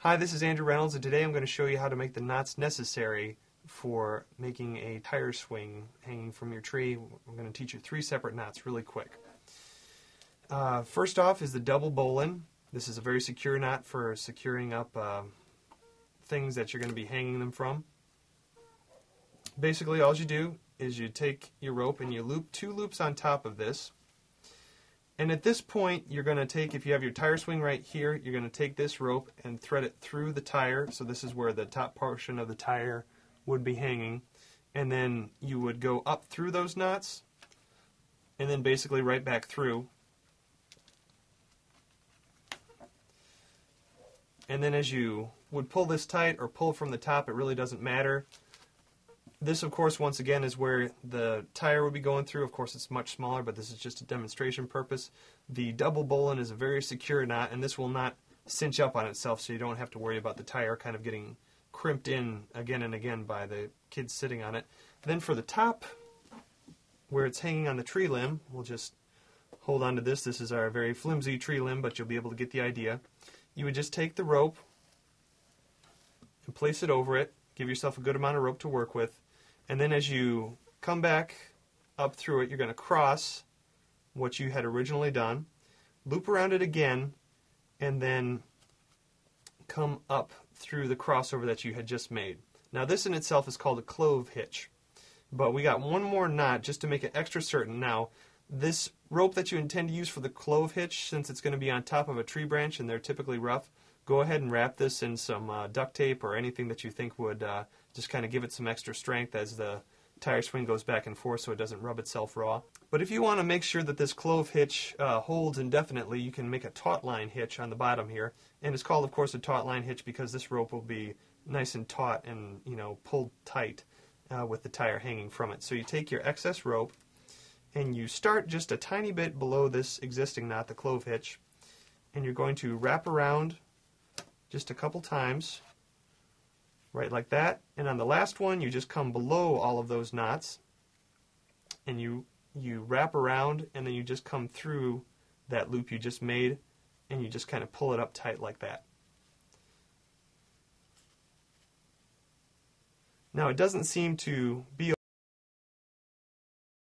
Hi, this is Andrew Reynolds, and today I'm going to show you how to make the knots necessary for making a tire swing hanging from your tree. I'm going to teach you 3 separate knots really quick. First off is the double bolen. This is a very secure knot for securing up things that you're going to be hanging them from. Basically, all you do is you take your rope and you loop 2 loops on top of this. And at this point, you're going to take, if you have your tire swing right here, you're going to take this rope and thread it through the tire. So this is where the top portion of the tire would be hanging. And then you would go up through those knots and then basically right back through. And then as you would pull this tight or pull from the top, it really doesn't matter. This, of course, once again, is where the tire would be going through. Of course, it's much smaller, but this is just a demonstration purpose. The double bolen is a very secure knot, and this will not cinch up on itself, so you don't have to worry about the tire kind of getting crimped in again and again by the kids sitting on it. Then for the top, where it's hanging on the tree limb, we'll just hold on to this. This is our very flimsy tree limb, but you'll be able to get the idea. You would just take the rope and place it over it. Give yourself a good amount of rope to work with. And then as you come back up through it, you're going to cross what you had originally done, loop around it again, and then come up through the crossover that you had just made. Now this in itself is called a clove hitch. But we got one more knot just to make it extra certain. Now this rope that you intend to use for the clove hitch, since it's going to be on top of a tree branch and they're typically rough, go ahead and wrap this in some duct tape or anything that you think would just kind of give it some extra strength as the tire swing goes back and forth so it doesn't rub itself raw. But if you want to make sure that this clove hitch holds indefinitely, you can make a taut line hitch on the bottom here. And it's called, of course, a taut line hitch because this rope will be nice and taut and, pulled tight with the tire hanging from it. So you take your excess rope and you start just a tiny bit below this existing knot, the clove hitch, and you're going to wrap around just a couple times, right like that. And on the last one, you just come below all of those knots, and you wrap around, and then you just come through that loop you just made, and you just kind of pull it up tight like that. Now it doesn't seem to be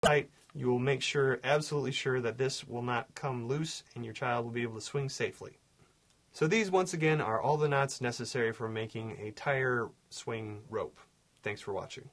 tight. You will make sure, absolutely sure, that this will not come loose, and your child will be able to swing safely. So these, once again, are all the knots necessary for making a tire swing rope. Thanks for watching.